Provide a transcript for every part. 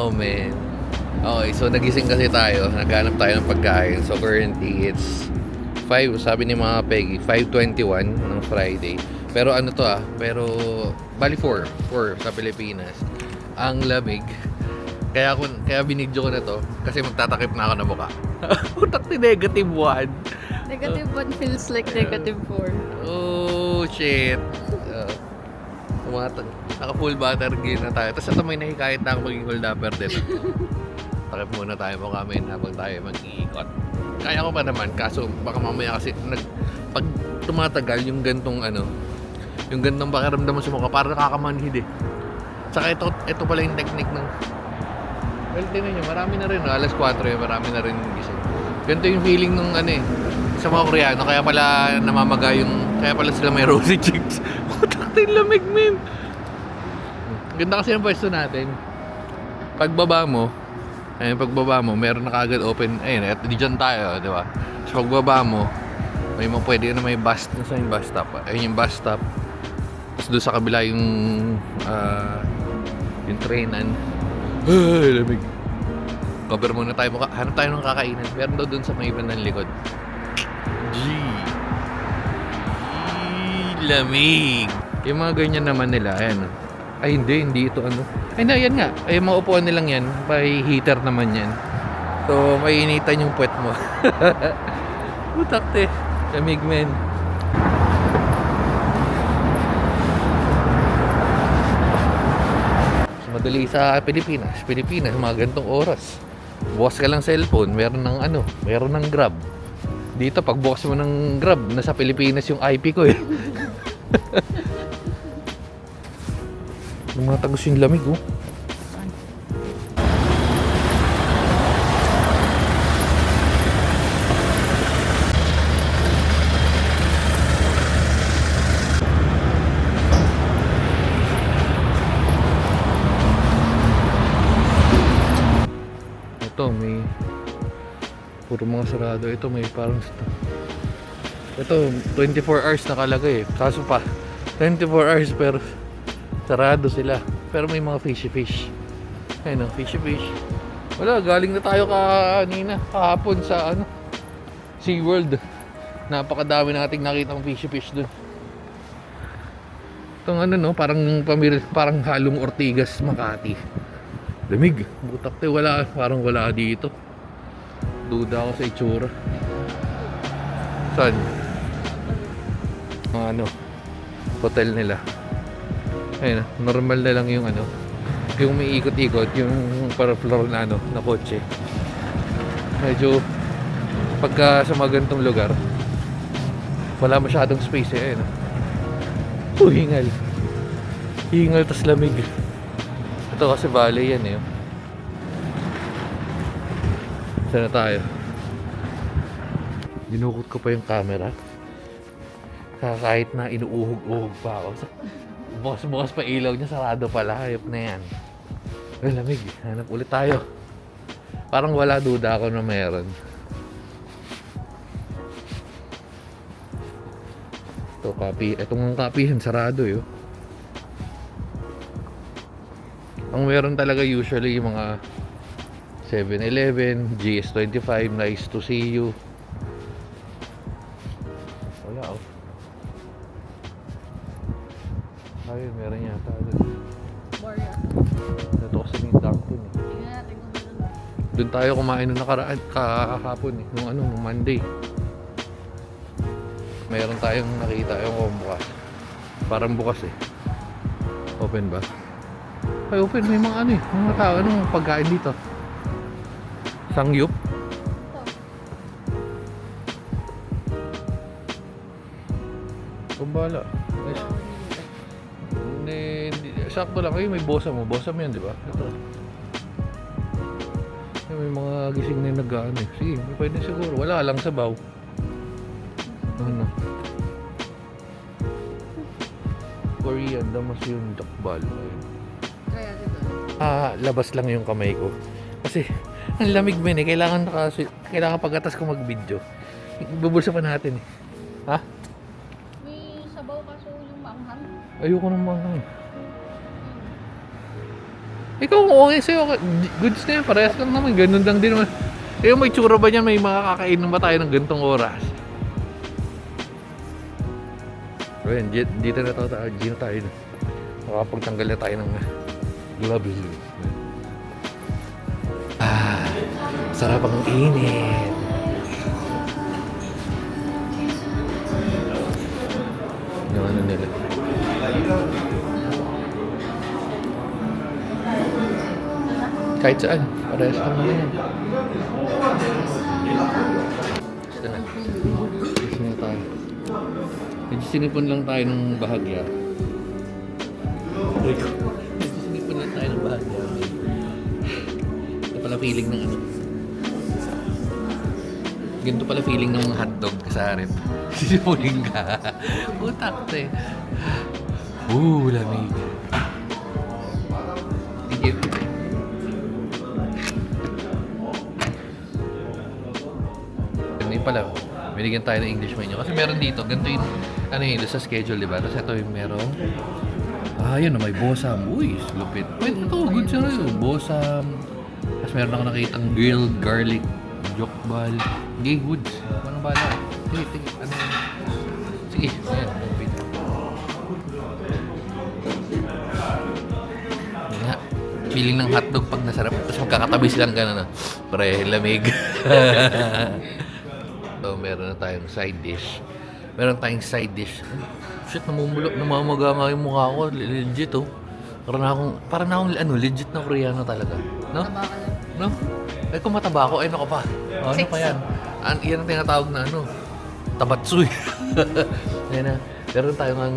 Oh man. Okay, so nagising kasi tayo. Naghanap tayo ng pagkain. So currently it's 5, sabi ni mga Peggy, 5:21 ng Friday. Pero ano to pero bali 4 sa Pilipinas. Ang lamig. Kaya binidyo ko na to kasi magtatakip na ako ng mukha. Utak ni negative 1. Negative 1 feels like negative 4. Oh shit. Naka full battery na tayo. Tapos ito may nahikayat na ako maging hold upper din. Takip muna tayo mo kami habang tayo mag-iikot. Kaya ko pa naman, kaso baka mamaya kasi pag tumatagal yung gantong yung gantong pakiramdam mo sa mukha, parang nakakamanhid eh. Tsaka ito pala yung technique ng tingnan nyo, marami na rin, alas 4 marami na rin gising. Ganito yung feeling nung sa mga Koreano, kaya pala namamaga kaya pala sila may rosy cheeks. Putak tayo lamig, men. Ganda kasi yung pwesto natin. Pagbaba mo, meron na kagad open, at diyan tayo, di ba? So pagbaba mo, pwede na may bus, nasa yung bus stop. Ayun yung bus stop. Tapos doon sa kabila yung trainan. Lamig. Cover muna tayo, hanap tayo ng kakainan. Meron daw doon sa may bandang likod. Lamig. Yung mga ganyan naman nila, ayan. Ay hindi ito Ay na, yan nga. Ay mga upuan nilang yan, may heater naman yan. So maininitan yung puwet mo. Utakte. Lamig, men. Madali sa Pilipinas, mga gantong oras. Bukas ka lang cellphone, meron ng Grab. Dito pag bukas mo ng Grab, nasa Pilipinas yung IP ko eh. Lumatagos yung lamig oh. Ito may puro mga sarado. Ito may parang ito 24 hours nakalagay eh. Kaso pa 24 hours pero sarado sila. Pero may mga fish. Ayun fish. Wala, galing na tayo kanina kahapon sa SeaWorld. Napakadami nating nakitang fish doon. Itong parang halong Ortigas, Makati. Lamig. Butak tayo, parang wala dito. Duda ako sa itsura. Saan? Hotel nila. Ayun normal na lang yung yung may ikot-ikot, yung para floor na na kotse. Medyo pagka sa mga ganitong lugar wala masyadong space eh. Hingal tas lamig. Ito kasi valley yan eh. Saan na tayo? Dinukot ko pa yung camera. Kahit na inuuhog-uhog pa ako. Bukas pa ilaw niya, sarado pala. Hayop na yan. Ay, lamig. Hanap ulit tayo. Parang wala, duda ako na meron. Ito, itong kapihan, sarado yun. Ang meron talaga usually yung mga 7-Eleven, GS25, Nice to see you. Wala ayun, meron yata Barya. ito kasi may Dunkin eh. Doon tayo kumain nung nakaraan kahapon eh, nung Monday. Meron tayong nakita yung bukas. Parang bukas eh. Open ba? Ay, open. May mga mga tao. Anong pagkain dito? Sangyup? Kumbala. Sakto lang kayo. May bosa mo. Bosa mo yan, di ba? Ito. May mga gising na nag-ano eh. Sige, may pwede siguro. Wala lang sabaw. Korean, damas yung dakbal. Kaya dito. Labas lang yung kamay ko. Kasi, ang lamig men eh. Kailangan pagkatas ko mag-video. Bubulsa pa natin eh. Ha? May sabaw kaso yung maanghang. Ayoko nang manghang. Ikaw kung okay sa'yo, goods na yan, parehas lang naman, ganun lang din naman. Kaya may tsura ba niyan, may makakakainin ba tayo ng ganitong oras? So yan, dito na tayo, dito tayo. Makapagtanggal na tayo ng gloves. Ah, sarap ang init. Yung ano nila. Kahit saan, parehas lang naman yan. Basta na. Basta na tayo. Medyo sinipon lang tayo ng bahagya. Medyo sinipon lang tayo ng bahagya. Ito pala feeling ng ano. Ganito pala feeling ng mga hotdog sa rep. Sisipunin ka. Utak te. Lamig. Tigil. Ganun pala. Binigyan tayo ng English menu. Kasi meron dito. Ganito yung ano yun sa schedule, di ba? Tapos ito yung meron. Yun, may bosam. Uy, lupit. Wait, ito, good siya rin. Bosam. Tapos meron ako nakitang grilled garlic jokbal. Gay goods. Anong bala? Sige. Ano yun? Sige. Ayan. Lupit. Yan nga. Feeling ng hotdog pag nasarap. Tapos magkakatabi silang gano'n. Pre, lamig. So, meron na tayong side dish. Meron tayong side dish. Shit, namamaga nga yung mukha ko. Legit, oh. Parang na akong legit na Koreano talaga. No? Taba ka lang. No? Eh, kung mataba ako, ano ka pa? Ano pa yan? Yan ang tinatawag na ano, tabatsuy. Yan na. Meron tayong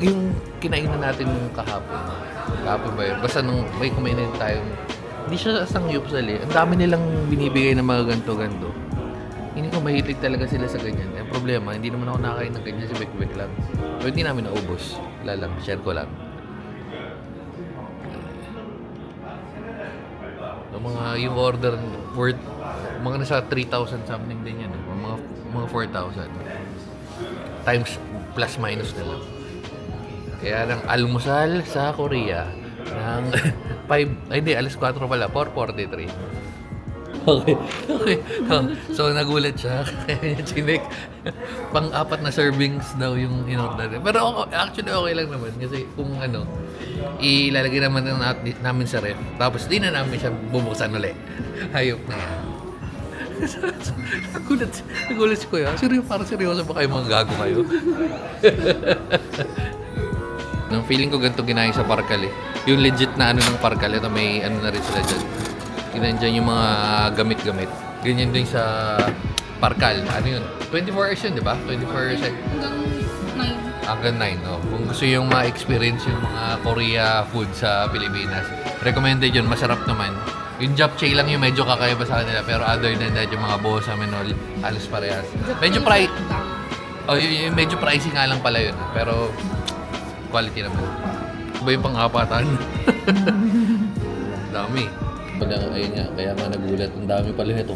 yung kinainan natin nung kahapon. Kahapon ba yun? Basta nung may kumainin tayong, hindi siya sangyupsal eh. Ang dami nilang binibigay ng mga ganto-ganto. Hindi ko mahilig talaga sila sa ganyan. Ang problema, hindi naman ako nakain ng ganyan si Bek-Bek lang. Pero hindi namin naubos. Wala lang, share ko lang. Yung order worth mga nasa 3,000 something din yan. Mga 4,000. Times plus minus na lang. Kaya ng almusal sa Korea ng 4 pala, 443. Okay. So, nagulat siya. Kaya niya chinik. Pang-4 na servings daw yung in-order. Pero actually, okay lang naman. Kasi kung ilalagay naman namin sa ref. Tapos, di na namin siya bubuksan ulit. Hayop na yan. Nagulat si Kuya. Parang seryoso ba kayo, mga gago kayo? Nang feeling ko ganito ginaya sa Parkal eh. Yung legit na ng Parkal. Ito may na rin sila dyan. Ginandyan yung mga gamit-gamit. Ganyan din sa Parkal. Ano yun? 24 hours yun, di ba? 24 hours. Hanggang 9, no? Kung gusto yung ma-experience yung mga Korea food sa Pilipinas, recommended yun. Masarap naman. Yung japchae lang yung medyo kakaiba sa kanila. Pero other than that, yung mga bosam and all, halos parehas. Medyo yung medyo pricey nga lang pala yun. Pero quality naman. Iba yung pang-apatan. Dami. Pala, ayun nga, kaya nga nagulat. Ang dami pala nito.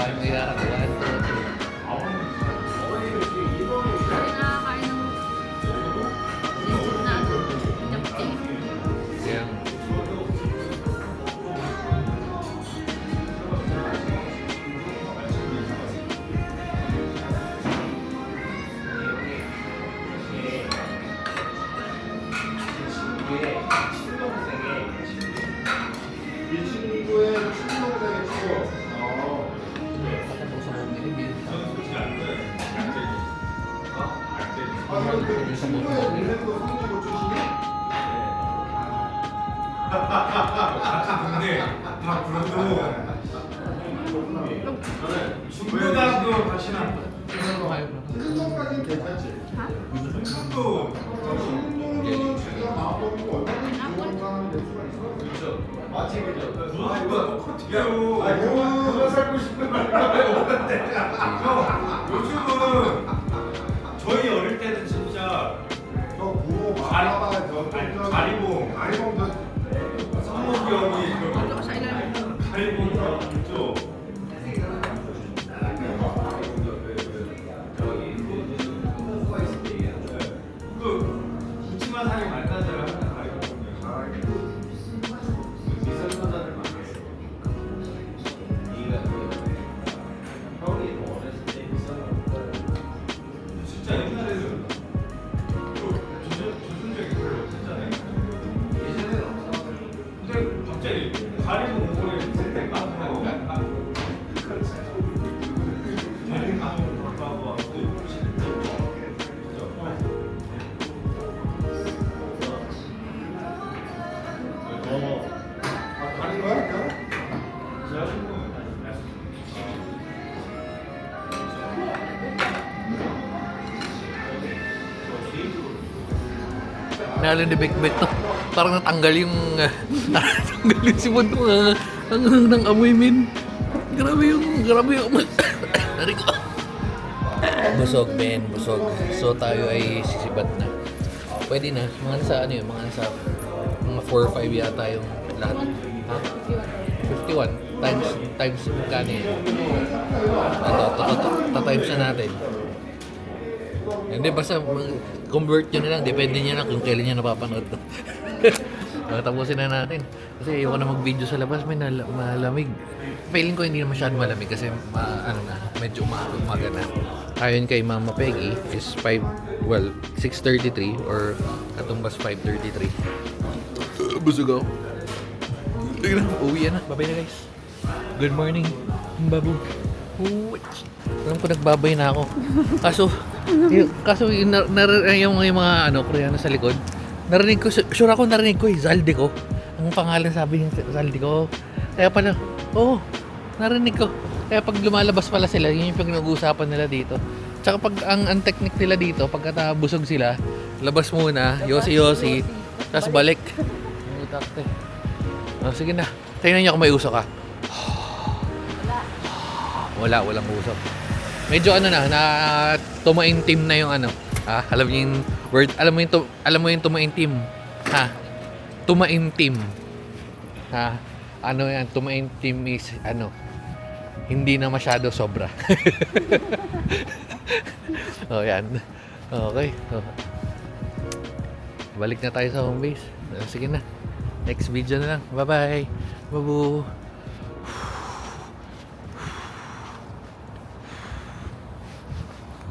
Paano mo yan? 1, 2, 3. Hindi nakakain ng legit na ano, pinapti. Yan. 일친구의 축구동작의 추억. 그럼 그 친구의 동생도 성지고 출신이야? 근데 다 그래도 중고등학교 가시나? 일정까지는 괜찮지. 또 운동은 제가 마음먹고 얼마든지 건강한 될 수가 있어. 맞지, 그죠? 누가 똑같아요. 그만 살고 싶은 말이야. 요즘은 저희 어릴 때는 진짜 저 부모 마라바 가리봉 성목이 형이 가리봉 있죠. 그 부치만 사기 말단자를 하는 가리봉. 진짜 옛날에는 조선적인 별로 없었잖아요. 근데 갑자기 가리고 오래 있을 가리고 가는 거야? 그냥? Nalala ni Bekbek to. Parang natanggal yung... natanggal yung sipon ko. Ang nang amoy, min. Grabe yung... Nari ko. Busog, men. Busog. So tayo ay sisibat na. Pwede na. Mga nasa ano yun? Mga nasa... Mga 4 or 5 yata yung lahat. Ha? 51. Times magkano yun? Times na natin. Hindi, basta convert nyo na lang. Depende nyo na kung kailan nyo napapanood to. Tapusin na natin. Kasi ayoko na mag-video sa labas. May malamig. Feeling ko hindi na masyadong malamig kasi medyo umaga na. Ayon kay Mama Peggy is 6:33 or katumbas 5:33. Busog ako. Uwi na. Bye-bye na, guys. Good morning, babu. Alam ko nagbabay na ako. Kaso yung mga Koreano sa likod. Narinig ko, sure ako narinig ko Zaldico. Ang pangalan sabi niya Zaldico. Kaya pala, narinig ko. Kaya pag lumalabas pala sila, yun yung pinag-uusapan nila dito. Tsaka pag ang technique nila dito, pagka busog sila, labas muna, yosi-yosi, tapos balik. Sige na. Tingnan niyo kung may usok ka. Walang usok. Medyo na tumaintim na yung alam niyo yung word, alam mo yung tumaintim. Ha? Tumaintim. Ha? Ano yan? Tumaintim is hindi na masyado sobra. Yan. Okay. Balik na tayo sa home base. Sige na. Next video na lang. Bye-bye. Babu.